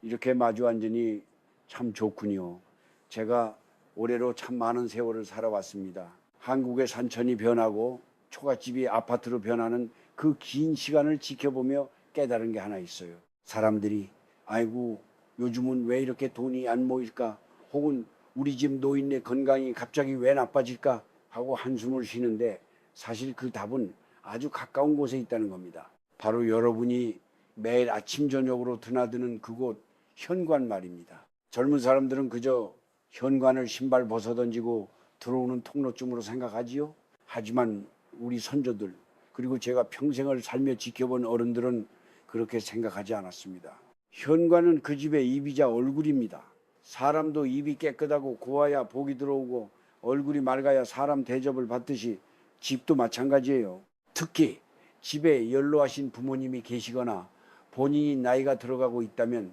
이렇게 마주 앉으니 참 좋군요. 제가 올해로 참 많은 세월을 살아왔습니다. 한국의 산천이 변하고 초가집이 아파트로 변하는 그 긴 시간을 지켜보며 깨달은 게 하나 있어요. 사람들이 아이고 요즘은 왜 이렇게 돈이 안 모일까? 혹은 우리 집 노인네 건강이 갑자기 왜 나빠질까? 하고 한숨을 쉬는데 사실 그 답은 아주 가까운 곳에 있다는 겁니다. 바로 여러분이 매일 아침 저녁으로 드나드는 그곳 현관 말입니다. 젊은 사람들은 그저 현관을 신발 벗어던지고 들어오는 통로쯤으로 생각하지요. 하지만 우리 선조들 그리고 제가 평생을 살며 지켜본 어른들은 그렇게 생각하지 않았습니다. 현관은 그 집의 입이자 얼굴입니다. 사람도 입이 깨끗하고 고와야 복이 들어오고 얼굴이 맑아야 사람 대접을 받듯이 집도 마찬가지예요. 특히 집에 연로하신 부모님이 계시거나 본인이 나이가 들어가고 있다면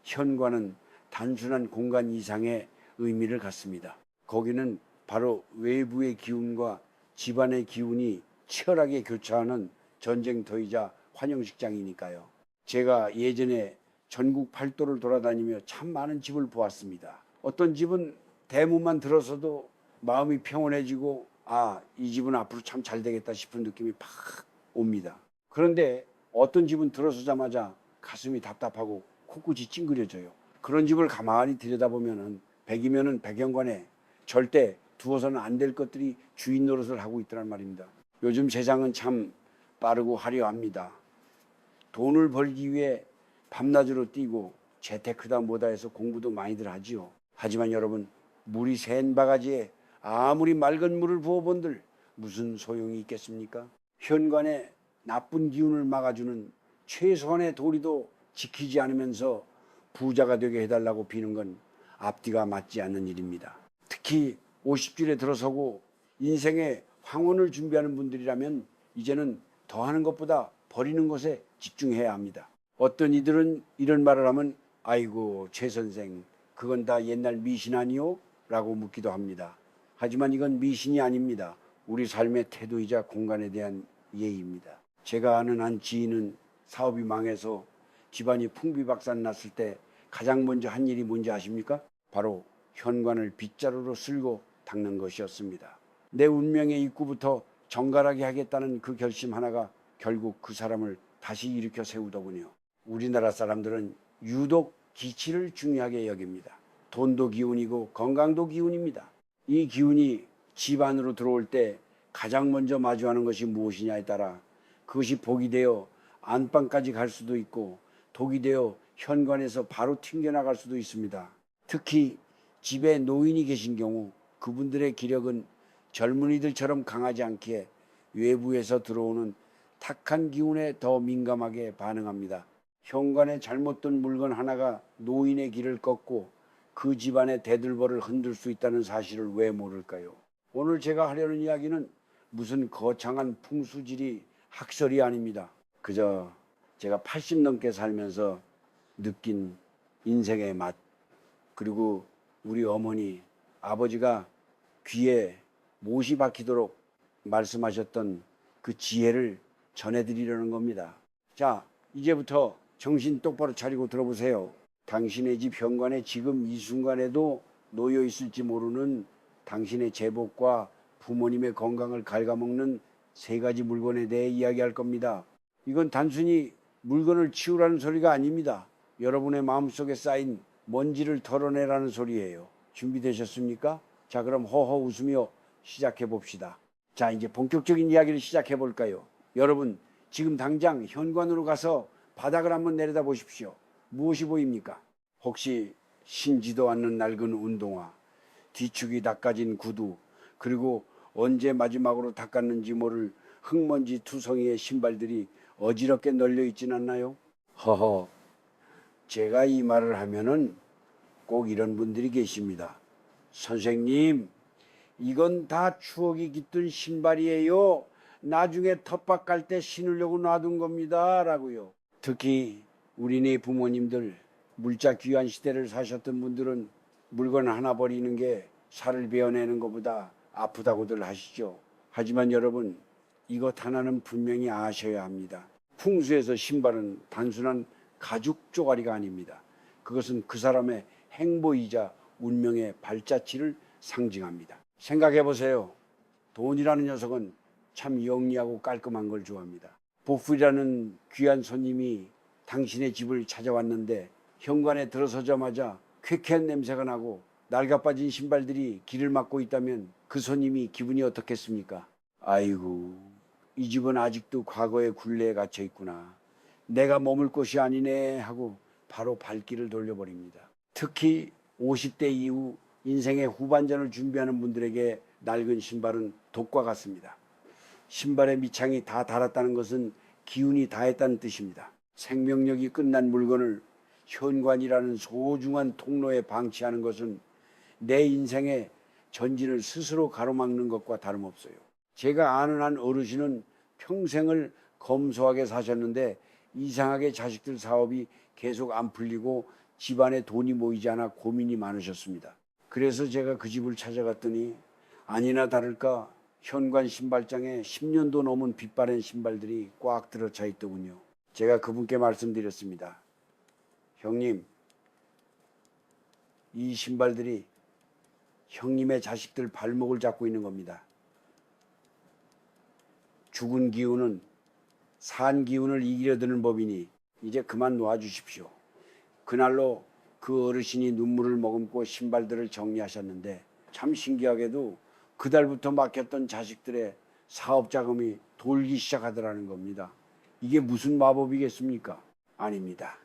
현관은 단순한 공간 이상의 의미를 갖습니다. 거기는 바로 외부의 기운과 집안의 기운이 치열하게 교차하는 전쟁터이자 환영식장이니까요. 제가 예전에 전국 팔도를 돌아다니며 참 많은 집을 보았습니다. 어떤 집은 대문만 들어서도 마음이 평온해지고 이 집은 앞으로 참 잘 되겠다 싶은 느낌이 팍 옵니다. 그런데 어떤 집은 들어서자마자 가슴이 답답하고 코끝이 찡그려져요. 그런 집을 가만히 들여다보면 백이면은 백연관에 절대 두어서는 안 될 것들이 주인 노릇을 하고 있더란 말입니다. 요즘 세상은 참 빠르고 화려합니다. 돈을 벌기 위해 밤낮으로 뛰고 재테크다 뭐다 해서 공부도 많이들 하지요. 하지만 여러분, 물이 샌 바가지에 아무리 맑은 물을 부어본들 무슨 소용이 있겠습니까? 현관에 나쁜 기운을 막아주는 최소한의 도리도 지키지 않으면서 부자가 되게 해달라고 비는 건 앞뒤가 맞지 않는 일입니다. 특히 50줄에 들어서고 인생의 황혼을 준비하는 분들이라면 이제는 더하는 것보다 버리는 것에 집중해야 합니다. 어떤 이들은 이런 말을 하면 아이고 최 선생 그건 다 옛날 미신 아니요? 라고 묻기도 합니다. 하지만 이건 미신이 아닙니다. 우리 삶의 태도이자 공간에 대한 예의입니다. 제가 아는 한 지인은 사업이 망해서 집안이 풍비박산 났을 때 가장 먼저 한 일이 뭔지 아십니까? 바로 현관을 빗자루로 쓸고 닦는 것이었습니다. 내 운명의 입구부터 정갈하게 하겠다는 그 결심 하나가 결국 그 사람을 다시 일으켜 세우더군요. 우리나라 사람들은 유독 기치를 중요하게 여깁니다. 돈도 기운이고 건강도 기운입니다. 이 기운이 집 안으로 들어올 때 가장 먼저 마주하는 것이 무엇이냐에 따라 그것이 복이 되어 안방까지 갈 수도 있고 독이 되어 현관에서 바로 튕겨나갈 수도 있습니다. 특히 집에 노인이 계신 경우 그분들의 기력은 젊은이들처럼 강하지 않기에 외부에서 들어오는 탁한 기운에 더 민감하게 반응합니다. 현관에 잘못 둔 물건 하나가 노인의 길을 꺾고 그 집안의 대들보를 흔들 수 있다는 사실을 왜 모를까요? 오늘 제가 하려는 이야기는 무슨 거창한 풍수지리 학설이 아닙니다. 그저 제가 80 넘게 살면서 느낀 인생의 맛, 그리고 우리 어머니, 아버지가 귀에 못이 박히도록 말씀하셨던 그 지혜를 전해드리려는 겁니다. 자, 이제부터 정신 똑바로 차리고 들어보세요. 당신의 집 현관에 지금 이 순간에도 놓여 있을지 모르는 당신의 제복과 부모님의 건강을 갉아먹는 3가지 물건에 대해 이야기할 겁니다. 이건 단순히 물건을 치우라는 소리가 아닙니다. 여러분의 마음속에 쌓인 먼지를 털어내라는 소리예요. 준비되셨습니까? 자, 그럼 허허 웃으며 시작해 봅시다. 자, 이제 본격적인 이야기를 시작해 볼까요? 여러분, 지금 당장 현관으로 가서 바닥을 한번 내려다 보십시오. 무엇이 보입니까? 혹시 신지도 않는 낡은 운동화, 뒤축이 닦아진 구두, 그리고 언제 마지막으로 닦았는지 모를 흙먼지 투성이의 신발들이 어지럽게 널려 있진 않나요? 허허, 제가 이 말을 하면은 꼭 이런 분들이 계십니다. 선생님, 이건 다 추억이 깃든 신발이에요. 나중에 텃밭 갈 때 신으려고 놔둔 겁니다. 라고요. 특히 우리네 부모님들, 물자 귀한 시대를 사셨던 분들은 물건 하나 버리는 게 살을 베어내는 것보다 아프다고들 하시죠. 하지만 여러분, 이것 하나는 분명히 아셔야 합니다. 풍수에서 신발은 단순한 가죽 쪼가리가 아닙니다. 그것은 그 사람의 행보이자 운명의 발자취를 상징합니다. 생각해 보세요. 돈이라는 녀석은 참 영리하고 깔끔한 걸 좋아합니다. 보풀이라는 귀한 손님이 당신의 집을 찾아왔는데 현관에 들어서자마자 쾌쾌한 냄새가 나고 낡아빠진 신발들이 길을 막고 있다면 그 손님이 기분이 어떻겠습니까? 아이고, 이 집은 아직도 과거의 굴레에 갇혀 있구나. 내가 머물 곳이 아니네 하고 바로 발길을 돌려버립니다. 특히 50대 이후 인생의 후반전을 준비하는 분들에게 낡은 신발은 독과 같습니다. 신발의 밑창이 다 닳았다는 것은 기운이 다했다는 뜻입니다. 생명력이 끝난 물건을 현관이라는 소중한 통로에 방치하는 것은 내 인생의 전진을 스스로 가로막는 것과 다름없어요. 제가 아는 한 어르신은 평생을 검소하게 사셨는데 이상하게 자식들 사업이 계속 안 풀리고 집안에 돈이 모이지 않아 고민이 많으셨습니다. 그래서 제가 그 집을 찾아갔더니 아니나 다를까 현관 신발장에 10년도 넘은 빛바랜 신발들이 꽉 들어차 있더군요. 제가 그분께 말씀드렸습니다. 형님, 이 신발들이 형님의 자식들 발목을 잡고 있는 겁니다. 죽은 기운은 산 기운을 이기려드는 법이니 이제 그만 놓아주십시오. 그날로 그 어르신이 눈물을 머금고 신발들을 정리하셨는데 참 신기하게도 그달부터 막혔던 자식들의 사업 자금이 돌기 시작하더라는 겁니다. 이게 무슨 마법이겠습니까? 아닙니다.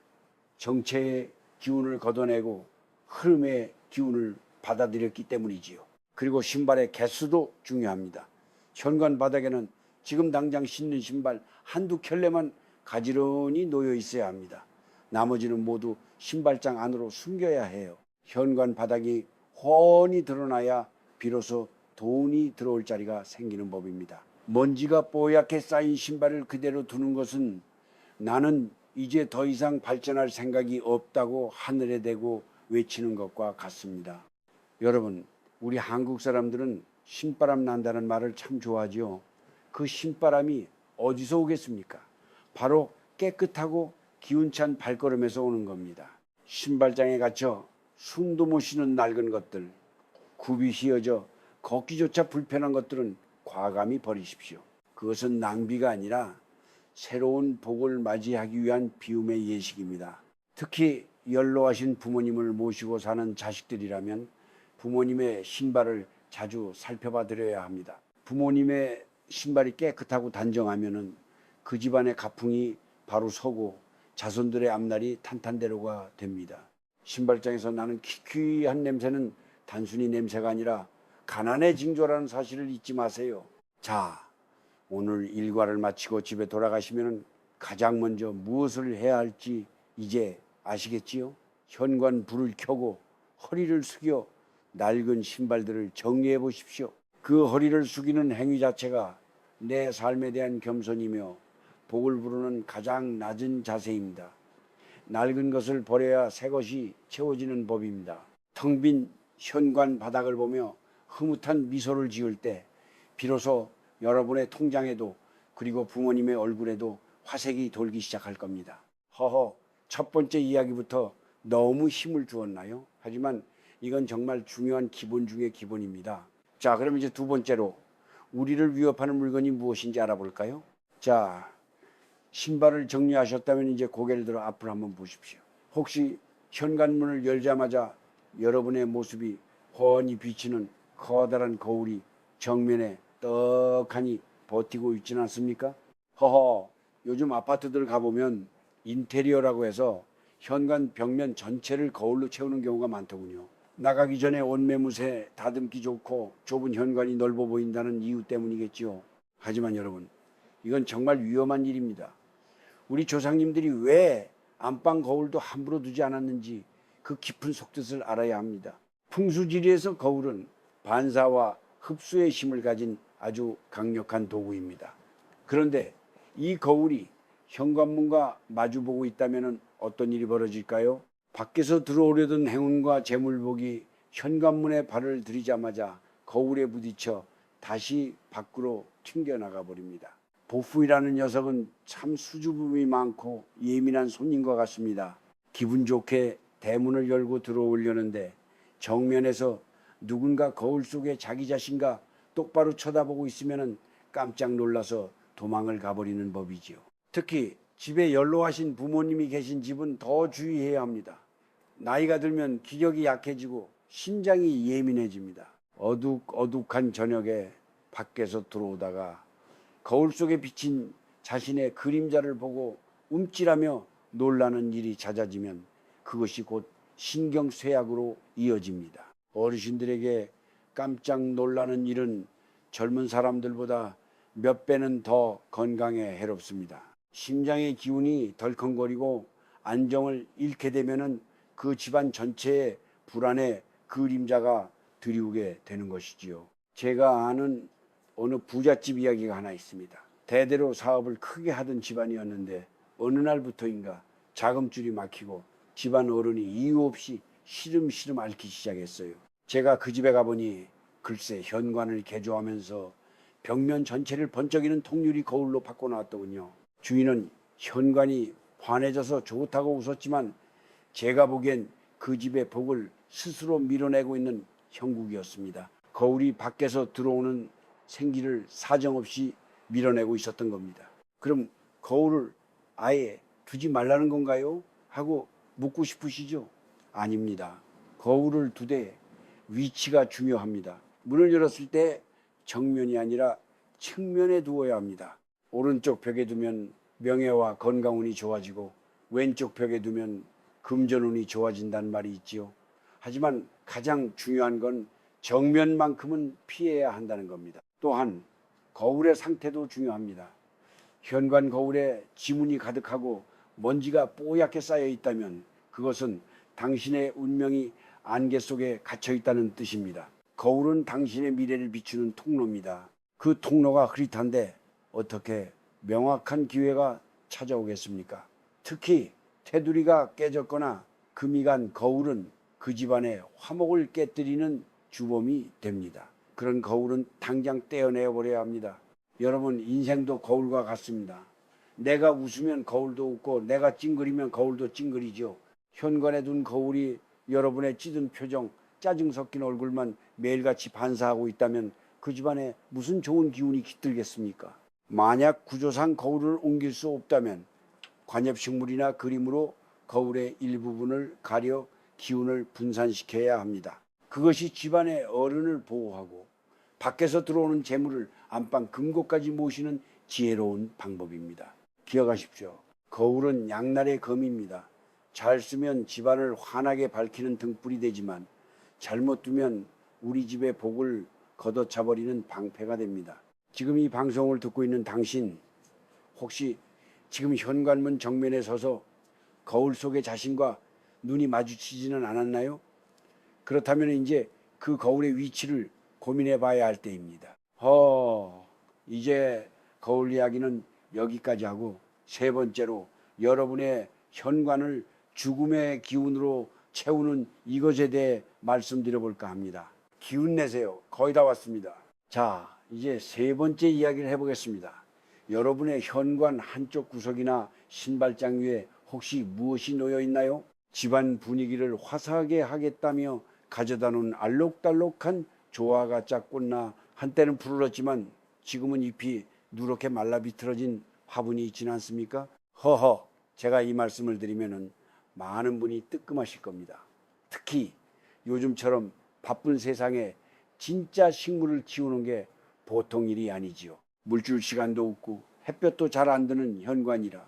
정체의 기운을 걷어내고 흐름의 기운을 받아들였기 때문이지요. 그리고 신발의 개수도 중요합니다. 현관 바닥에는 지금 당장 신는 신발 한두 켤레만 가지런히 놓여 있어야 합니다. 나머지는 모두 신발장 안으로 숨겨야 해요. 현관 바닥이 훤히 드러나야 비로소 돈이 들어올 자리가 생기는 법입니다. 먼지가 뽀얗게 쌓인 신발을 그대로 두는 것은 나는 이제 더 이상 발전할 생각이 없다고 하늘에 대고 외치는 것과 같습니다. 여러분, 우리 한국 사람들은 신바람 난다는 말을 참 좋아하지요. 그 신바람이 어디서 오겠습니까? 바로 깨끗하고 기운찬 발걸음에서 오는 겁니다. 신발장에 갇혀 숨도 못 쉬는 낡은 것들, 굽이 휘어져 걷기조차 불편한 것들은 과감히 버리십시오. 그것은 낭비가 아니라 새로운 복을 맞이하기 위한 비움의 예식입니다. 특히 연로하신 부모님을 모시고 사는 자식들이라면 부모님의 신발을 자주 살펴봐 드려야 합니다. 부모님의 신발이 깨끗하고 단정하면은 그 집안의 가풍이 바로 서고 자손들의 앞날이 탄탄대로가 됩니다. 신발장에서 나는 키키한 냄새는 단순히 냄새가 아니라 가난의 징조라는 사실을 잊지 마세요. 자, 오늘 일과를 마치고 집에 돌아가시면 가장 먼저 무엇을 해야 할지 이제 아시겠지요? 현관 불을 켜고 허리를 숙여 낡은 신발들을 정리해 보십시오. 그 허리를 숙이는 행위 자체가 내 삶에 대한 겸손이며 복을 부르는 가장 낮은 자세입니다. 낡은 것을 버려야 새 것이 채워지는 법입니다. 텅 빈 현관 바닥을 보며 흐뭇한 미소를 지을 때 비로소 여러분의 통장에도 그리고 부모님의 얼굴에도 화색이 돌기 시작할 겁니다. 허허, 첫 번째 이야기부터 너무 힘을 주었나요? 하지만 이건 정말 중요한 기본 중의 기본입니다. 자, 그럼 이제 두 번째로 우리를 위협하는 물건이 무엇인지 알아볼까요? 자, 신발을 정리하셨다면 이제 고개를 들어 앞을 한번 보십시오. 혹시 현관문을 열자마자 여러분의 모습이 훤히 비치는 커다란 거울이 정면에 떡하니 버티고 있지는 않습니까? 허허, 요즘 아파트들 가보면 인테리어라고 해서 현관 벽면 전체를 거울로 채우는 경우가 많더군요. 나가기 전에 옷매무새 다듬기 좋고 좁은 현관이 넓어 보인다는 이유 때문이겠지요. 하지만 여러분, 이건 정말 위험한 일입니다. 우리 조상님들이 왜 안방 거울도 함부로 두지 않았는지 그 깊은 속뜻을 알아야 합니다. 풍수지리에서 거울은 반사와 흡수의 힘을 가진 아주 강력한 도구입니다. 그런데 이 거울이 현관문과 마주보고 있다면 어떤 일이 벌어질까요? 밖에서 들어오려던 행운과 재물복이 현관문에 발을 들이자마자 거울에 부딪혀 다시 밖으로 튕겨나가 버립니다. 보프이라는 녀석은 참 수줍음이 많고 예민한 손님과 같습니다. 기분 좋게 대문을 열고 들어오려는데 정면에서 누군가 거울 속에 자기 자신과 똑바로 쳐다보고 있으면 깜짝 놀라서 도망을 가버리는 법이지요. 특히 집에 연로하신 부모님이 계신 집은 더 주의해야 합니다. 나이가 들면 기력이 약해지고 심장이 예민해집니다. 어둑어둑한 저녁에 밖에서 들어오다가 거울 속에 비친 자신의 그림자를 보고 움찔하며 놀라는 일이 잦아지면 그것이 곧 신경쇠약으로 이어집니다. 어르신들에게 깜짝 놀라는 일은 젊은 사람들보다 몇 배는 더 건강에 해롭습니다. 심장의 기운이 덜컹거리고 안정을 잃게 되면 그 집안 전체에 불안의 그림자가 드리우게 되는 것이지요. 제가 아는 어느 부잣집 이야기가 하나 있습니다. 대대로 사업을 크게 하던 집안이었는데 어느 날부터인가 자금줄이 막히고 집안 어른이 이유 없이 시름시름 앓기 시작했어요. 제가 그 집에 가보니 글쎄 현관을 개조하면서 벽면 전체를 번쩍이는 통유리 거울로 바꿔놨더군요. 주인은 현관이 환해져서 좋다고 웃었지만 제가 보기엔 그 집의 복을 스스로 밀어내고 있는 형국이었습니다. 거울이 밖에서 들어오는 생기를 사정없이 밀어내고 있었던 겁니다. 그럼 거울을 아예 두지 말라는 건가요? 하고 묻고 싶으시죠? 아닙니다. 거울을 두되 위치가 중요합니다. 문을 열었을 때 정면이 아니라 측면에 두어야 합니다. 오른쪽 벽에 두면 명예와 건강운이 좋아지고 왼쪽 벽에 두면 금전운이 좋아진다는 말이 있지요. 하지만 가장 중요한 건 정면만큼은 피해야 한다는 겁니다. 또한 거울의 상태도 중요합니다. 현관 거울에 지문이 가득하고 먼지가 뽀얗게 쌓여 있다면 그것은 당신의 운명이 안개 속에 갇혀 있다는 뜻입니다. 거울은 당신의 미래를 비추는 통로입니다. 그 통로가 흐릿한데 어떻게 명확한 기회가 찾아오겠습니까? 특히 테두리가 깨졌거나 금이 간 거울은 그 집안의 화목을 깨뜨리는 주범이 됩니다. 그런 거울은 당장 떼어내어 버려야 합니다. 여러분, 인생도 거울과 같습니다. 내가 웃으면 거울도 웃고 내가 찡그리면 거울도 찡그리죠. 현관에 둔 거울이 여러분의 찌든 표정, 짜증 섞인 얼굴만 매일같이 반사하고 있다면 그 집안에 무슨 좋은 기운이 깃들겠습니까? 만약 구조상 거울을 옮길 수 없다면 관엽식물이나 그림으로 거울의 일부분을 가려 기운을 분산시켜야 합니다. 그것이 집안의 어른을 보호하고 밖에서 들어오는 재물을 안방 금고까지 모시는 지혜로운 방법입니다. 기억하십시오. 거울은 양날의 검입니다. 잘 쓰면 집안을 환하게 밝히는 등불이 되지만 잘못 두면 우리 집의 복을 걷어차버리는 방패가 됩니다. 지금 이 방송을 듣고 있는 당신, 혹시 지금 현관문 정면에 서서 거울 속의 자신과 눈이 마주치지는 않았나요? 그렇다면 이제 그 거울의 위치를 고민해 봐야 할 때입니다. 이제 거울 이야기는 여기까지 하고 세 번째로 여러분의 현관을 죽음의 기운으로 채우는 이것에 대해 말씀드려 볼까 합니다. 기운 내세요. 거의 다 왔습니다. 자, 이제 세 번째 이야기를 해보겠습니다. 여러분의 현관 한쪽 구석이나 신발장 위에 혹시 무엇이 놓여 있나요? 집안 분위기를 화사하게 하겠다며 가져다 놓은 알록달록한 조화가짜 꽃나 한때는 푸르렀지만 지금은 잎이 누렇게 말라 비틀어진 화분이 있지는 않습니까? 제가 이 말씀을 드리면은 많은 분이 뜨끔하실 겁니다. 특히 요즘처럼 바쁜 세상에 진짜 식물을 키우는 게 보통 일이 아니지요. 물줄 시간도 없고 햇볕도 잘 안 드는 현관이라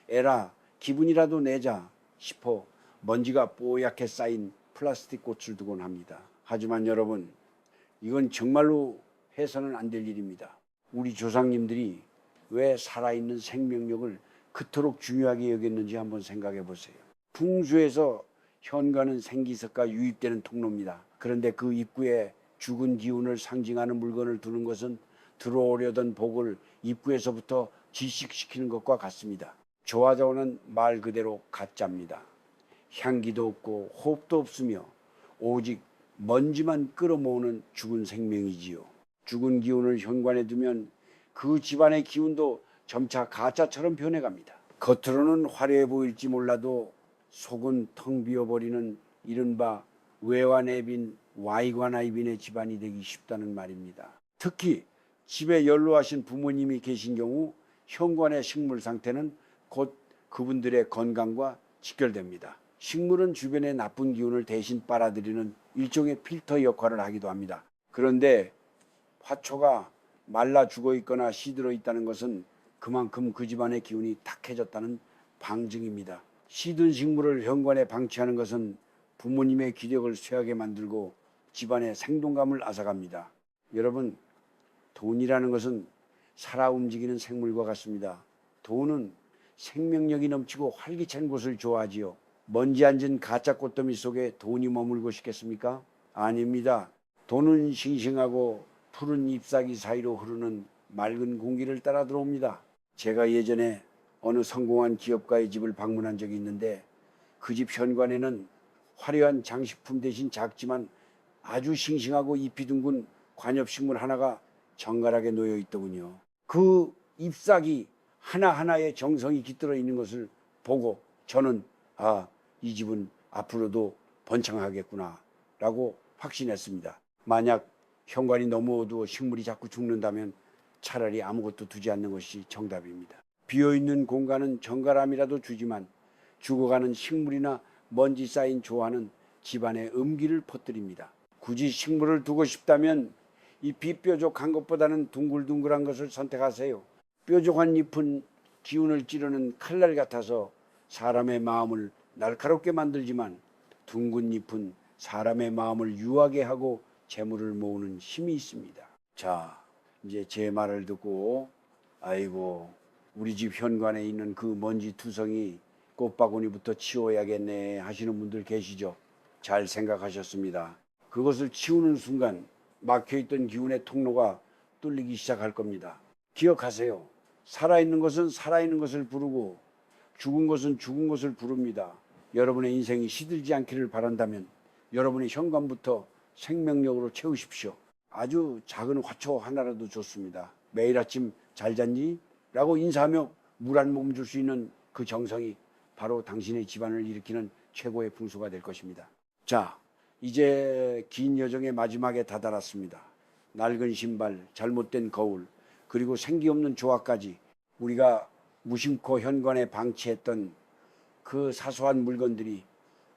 에라 기분이라도 내자 싶어 먼지가 뽀얗게 쌓인 플라스틱 꽃을 두곤 합니다. 하지만 여러분, 이건 정말로 해서는 안 될 일입니다. 우리 조상님들이 왜 살아있는 생명력을 그토록 중요하게 여겼는지 한번 생각해 보세요. 풍수에서 현관은 생기석과 유입되는 통로입니다. 그런데 그 입구에 죽은 기운을 상징하는 물건을 두는 것은 들어오려던 복을 입구에서부터 질식시키는 것과 같습니다. 조화자원은 말 그대로 가짜입니다. 향기도 없고 호흡도 없으며 오직 먼지만 끌어모으는 죽은 생명이지요. 죽은 기운을 현관에 두면 그 집안의 기운도 점차 가짜처럼 변해갑니다. 겉으로는 화려해 보일지 몰라도 속은 텅 비어버리는 이른바 외환애빈 와이관아이빈의 집안이 되기 쉽다는 말입니다. 특히 집에 연로하신 부모님이 계신 경우 현관의 식물 상태는 곧 그분들의 건강과 직결됩니다. 식물은 주변의 나쁜 기운을 대신 빨아들이는 일종의 필터 역할을 하기도 합니다. 그런데 화초가 말라 죽어 있거나 시들어 있다는 것은 그만큼 그 집안의 기운이 탁해졌다는 방증입니다. 시든 식물을 현관에 방치하는 것은 부모님의 기력을 쇠하게 만들고 집안의 생동감을 앗아갑니다. 여러분, 돈이라는 것은 살아 움직이는 생물과 같습니다. 돈은 생명력이 넘치고 활기찬 곳을 좋아하지요. 먼지 앉은 가짜 꽃더미 속에 돈이 머물고 싶겠습니까? 아닙니다. 돈은 싱싱하고 푸른 잎사귀 사이로 흐르는 맑은 공기를 따라 들어옵니다. 제가 예전에 어느 성공한 기업가의 집을 방문한 적이 있는데 그 집 현관에는 화려한 장식품 대신 작지만 아주 싱싱하고 잎이 둥근 관엽식물 하나가 정갈하게 놓여 있더군요. 그 잎사귀 하나하나에 정성이 깃들어 있는 것을 보고 저는 이 집은 앞으로도 번창하겠구나 라고 확신했습니다. 만약 현관이 너무 어두워 식물이 자꾸 죽는다면 차라리 아무것도 두지 않는 것이 정답입니다. 비어있는 공간은 정갈함이라도 주지만 죽어가는 식물이나 먼지 쌓인 조화는 집안에 음기를 퍼뜨립니다. 굳이 식물을 두고 싶다면 잎이 뾰족한 것보다는 둥글둥글한 것을 선택하세요. 뾰족한 잎은 기운을 찌르는 칼날 같아서 사람의 마음을 날카롭게 만들지만 둥근 잎은 사람의 마음을 유하게 하고 재물을 모으는 힘이 있습니다. 자, 이제 제 말을 듣고 아이고 우리 집 현관에 있는 그 먼지 투성이 꽃바구니부터 치워야겠네 하시는 분들 계시죠? 잘 생각하셨습니다. 그것을 치우는 순간 막혀있던 기운의 통로가 뚫리기 시작할 겁니다. 기억하세요. 살아있는 것은 살아있는 것을 부르고 죽은 것은 죽은 것을 부릅니다. 여러분의 인생이 시들지 않기를 바란다면 여러분의 현관부터 생명력으로 채우십시오. 아주 작은 화초 하나라도 좋습니다. 매일 아침 잘 잤니? 라고 인사하며 물 한 모금 줄 수 있는 그 정성이 바로 당신의 집안을 일으키는 최고의 풍수가 될 것입니다. 자, 이제 긴 여정의 마지막에 다다랐습니다. 낡은 신발, 잘못된 거울, 그리고 생기 없는 조화까지 우리가 무심코 현관에 방치했던 그 사소한 물건들이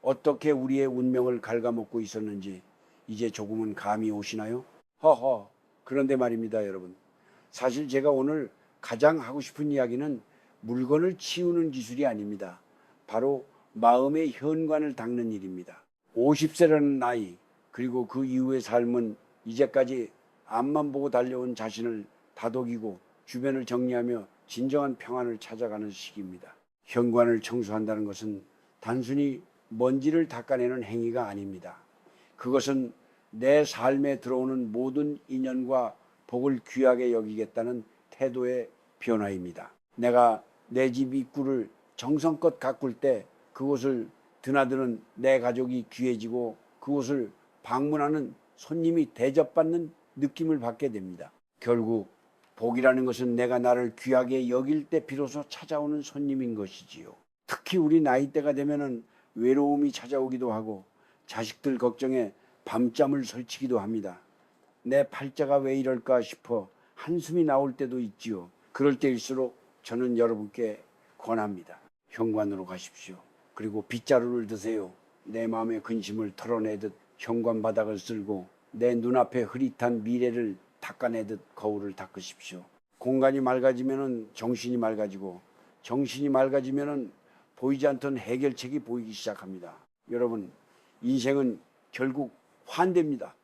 어떻게 우리의 운명을 갉아먹고 있었는지 이제 조금은 감이 오시나요? 허허, 그런데 말입니다, 여러분. 사실 제가 오늘 가장 하고 싶은 이야기는 물건을 치우는 기술이 아닙니다. 바로 마음의 현관을 닦는 일입니다. 50세라는 나이, 그리고 그 이후의 삶은 이제까지 앞만 보고 달려온 자신을 다독이고 주변을 정리하며 진정한 평안을 찾아가는 시기입니다. 현관을 청소한다는 것은 단순히 먼지를 닦아내는 행위가 아닙니다. 그것은 내 삶에 들어오는 모든 인연과 복을 귀하게 여기겠다는 태도의 변화입니다. 내가 내 집 입구를 정성껏 가꿀 때 그곳을 드나드는 내 가족이 귀해지고 그곳을 방문하는 손님이 대접받는 느낌을 받게 됩니다. 결국 복이라는 것은 내가 나를 귀하게 여길 때 비로소 찾아오는 손님인 것이지요. 특히 우리 나이대가 되면은 외로움이 찾아오기도 하고 자식들 걱정에 밤잠을 설치기도 합니다. 내 팔자가 왜 이럴까 싶어 한숨이 나올 때도 있지요. 그럴 때일수록 저는 여러분께 권합니다. 현관으로 가십시오. 그리고 빗자루를 드세요. 내 마음의 근심을 털어내듯 현관 바닥을 쓸고 내 눈앞에 흐릿한 미래를 닦아내듯 거울을 닦으십시오. 공간이 맑아지면 정신이 맑아지고 정신이 맑아지면 보이지 않던 해결책이 보이기 시작합니다. 여러분, 인생은 결국 환대입니다.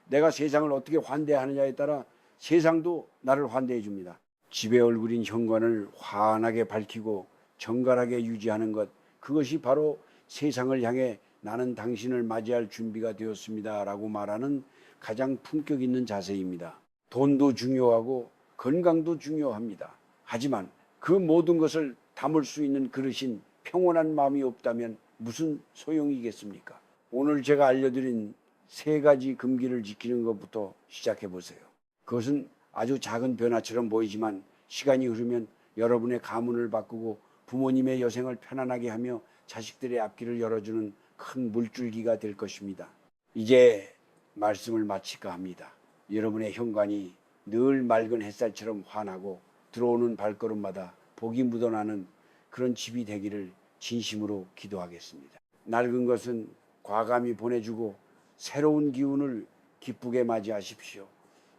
내가 세상을 어떻게 환대하느냐에 따라 세상도 나를 환대해 줍니다. 집의 얼굴인 현관을 환하게 밝히고 정갈하게 유지하는 것, 그것이 바로 세상을 향해 나는 당신을 맞이할 준비가 되었습니다 라고 말하는 가장 품격 있는 자세입니다. 돈도 중요하고 건강도 중요합니다. 하지만 그 모든 것을 담을 수 있는 그릇인 평온한 마음이 없다면 무슨 소용이겠습니까? 오늘 제가 알려드린 3가지 금기를 지키는 것부터 시작해 보세요. 그것은 아주 작은 변화처럼 보이지만 시간이 흐르면 여러분의 가문을 바꾸고 부모님의 여생을 편안하게 하며 자식들의 앞길을 열어주는 큰 물줄기가 될 것입니다. 이제 말씀을 마칠까 합니다. 여러분의 현관이 늘 맑은 햇살처럼 환하고 들어오는 발걸음마다 복이 묻어나는 그런 집이 되기를 진심으로 기도하겠습니다. 낡은 것은 과감히 보내주고 새로운 기운을 기쁘게 맞이하십시오.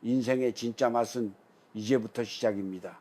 인생의 진짜 맛은 이제부터 시작입니다.